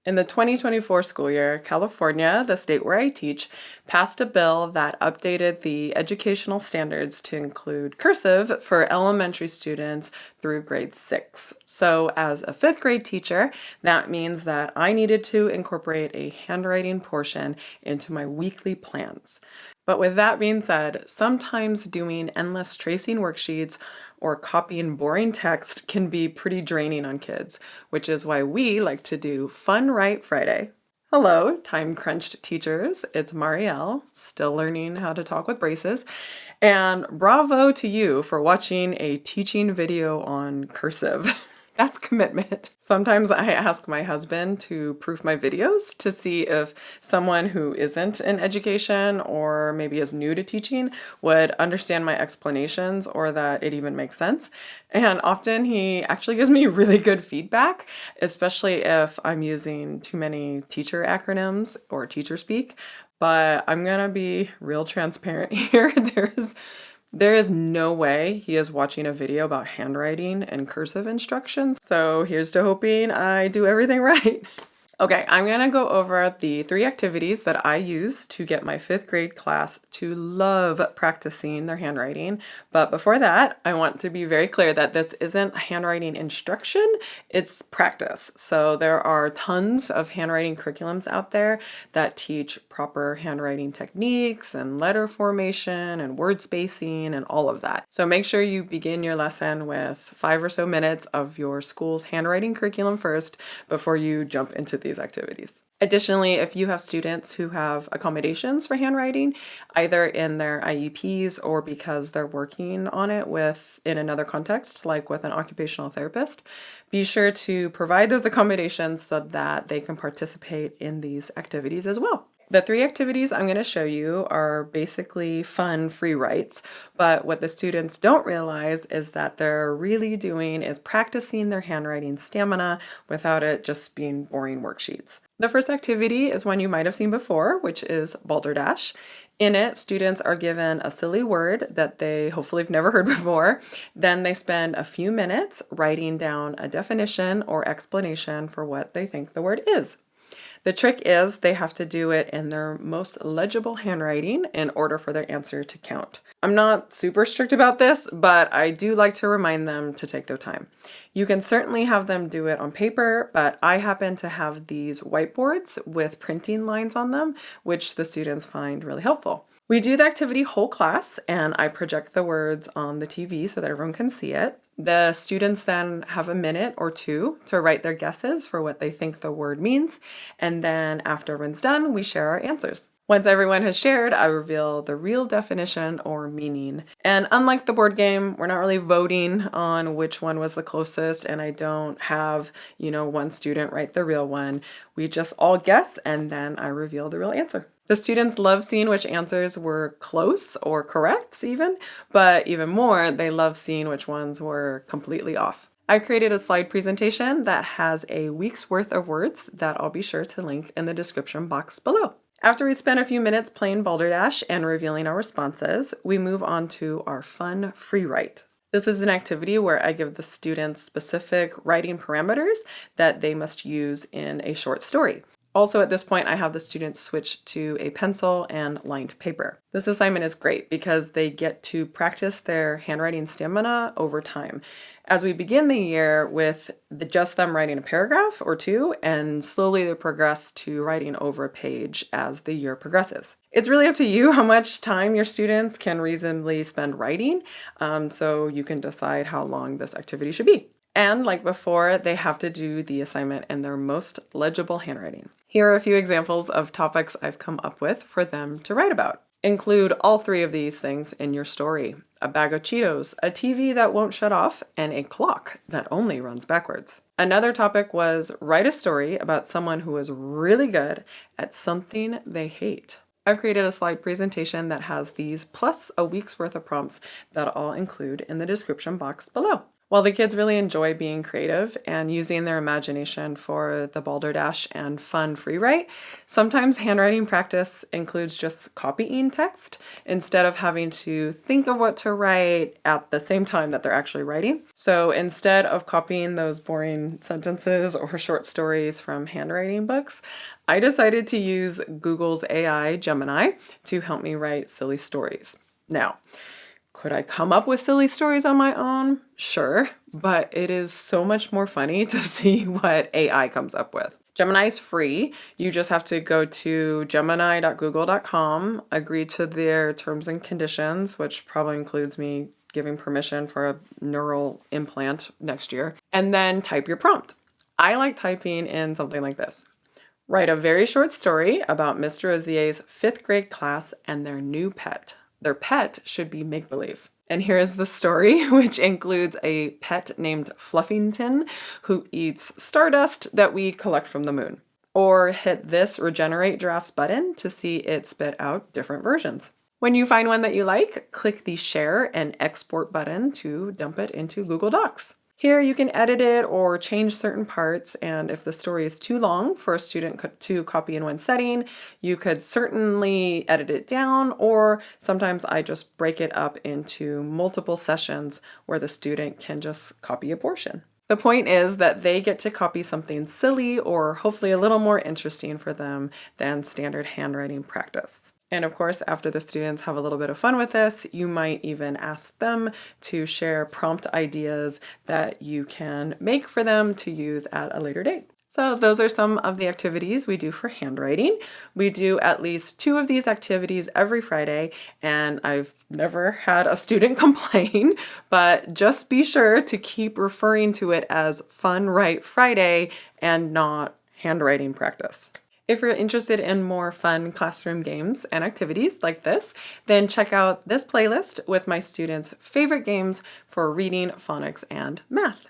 In the 2024 school year, California, the state where I teach, passed a bill that updated the educational standards to include cursive for elementary students through grade 6. So, as a fifth grade teacher, that means that I needed to incorporate a handwriting portion into my weekly plans. But with that being said, sometimes doing endless tracing worksheets or copying boring text can be pretty draining on kids, which is why we like to do Fun Write Friday. Hello, time crunched teachers. It's Marielle, still learning how to talk with braces. And bravo to you for watching a teaching video on cursive. That's commitment. Sometimes I ask my husband to proof my videos to see if someone who isn't in education or maybe is new to teaching would understand my explanations or that it even makes sense. And often he actually gives me really good feedback, especially if I'm using too many teacher acronyms or teacher speak. But I'm gonna be real transparent here. There is no way he is watching a video about handwriting and cursive instructions, so here's to hoping I do everything right. Okay, I'm gonna go over the 3 activities that I use to get my 5th grade class to love practicing their handwriting. But before that, I want to be very clear that this isn't handwriting instruction, it's practice. So there are tons of handwriting curriculums out there that teach proper handwriting techniques and letter formation and word spacing and all of that. So make sure you begin your lesson with 5 or so minutes of your school's handwriting curriculum first before you jump into these activities. Additionally, if you have students who have accommodations for handwriting, either in their IEPs or because they're working on it in another context, like with an occupational therapist, be sure to provide those accommodations so that they can participate in these activities as well. The 3 activities I'm going to show you are basically fun free writes, but what the students don't realize is that they're really doing is practicing their handwriting stamina without it just being boring worksheets. The first activity is one you might have seen before, which is Balderdash. In it, students are given a silly word that they hopefully have never heard before. Then they spend a few minutes writing down a definition or explanation for what they think the word is. The trick is they have to do it in their most legible handwriting in order for their answer to count. I'm not super strict about this, but I do like to remind them to take their time. You can certainly have them do it on paper, but I happen to have these whiteboards with printing lines on them, which the students find really helpful. We do the activity whole class, and I project the words on the TV so that everyone can see it. The students then have a minute or 2 to write their guesses for what they think the word means, and then after everyone's done, we share our answers. Once everyone has shared, I reveal the real definition or meaning. And unlike the board game, we're not really voting on which one was the closest, and I don't have, one student write the real one. We just all guess, and then I reveal the real answer. The students love seeing which answers were close or correct even, but even more, they love seeing which ones were completely off. I created a slide presentation that has a week's worth of words that I'll be sure to link in the description box below. After we spend a few minutes playing Balderdash and revealing our responses, we move on to our fun free write. This is an activity where I give the students specific writing parameters that they must use in a short story. Also, at this point, I have the students switch to a pencil and lined paper. This assignment is great because they get to practice their handwriting stamina over time. As we begin the year with just them writing a paragraph or 2, and slowly they progress to writing over a page as the year progresses. It's really up to you how much time your students can reasonably spend writing, so you can decide how long this activity should be. And like before, they have to do the assignment in their most legible handwriting. Here are a few examples of topics I've come up with for them to write about. Include all 3 of these things in your story: a bag of Cheetos, a TV that won't shut off, and a clock that only runs backwards. Another topic was write a story about someone who is really good at something they hate. I've created a slide presentation that has these plus a week's worth of prompts that I'll include in the description box below. While the kids really enjoy being creative and using their imagination for the Balderdash and fun free write, sometimes handwriting practice includes just copying text instead of having to think of what to write at the same time that they're actually writing. So instead of copying those boring sentences or short stories from handwriting books, I decided to use Google's AI Gemini to help me write silly stories. Now, could I come up with silly stories on my own? Sure, but it is so much more funny to see what AI comes up with. Gemini is free. You just have to go to gemini.google.com, agree to their terms and conditions, which probably includes me giving permission for a neural implant next year, and then type your prompt. I like typing in something like this. Write a very short story about Mr. Ozier's fifth grade class and their new pet. Their pet should be make-believe. And here's the story, which includes a pet named Fluffington who eats stardust that we collect from the moon. Or hit this regenerate drafts button to see it spit out different versions. When you find one that you like, click the share and export button to dump it into Google Docs. Here you can edit it or change certain parts, and if the story is too long for a student to copy in one setting, you could certainly edit it down, or sometimes I just break it up into multiple sessions where the student can just copy a portion. The point is that they get to copy something silly or hopefully a little more interesting for them than standard handwriting practice. And of course, after the students have a little bit of fun with this, you might even ask them to share prompt ideas that you can make for them to use at a later date. So those are some of the activities we do for handwriting. We do at least 2 of these activities every Friday, and I've never had a student complain, but just be sure to keep referring to it as Fun Write Friday and not handwriting practice. If you're interested in more fun classroom games and activities like this, then check out this playlist with my students' favorite games for reading, phonics, and math.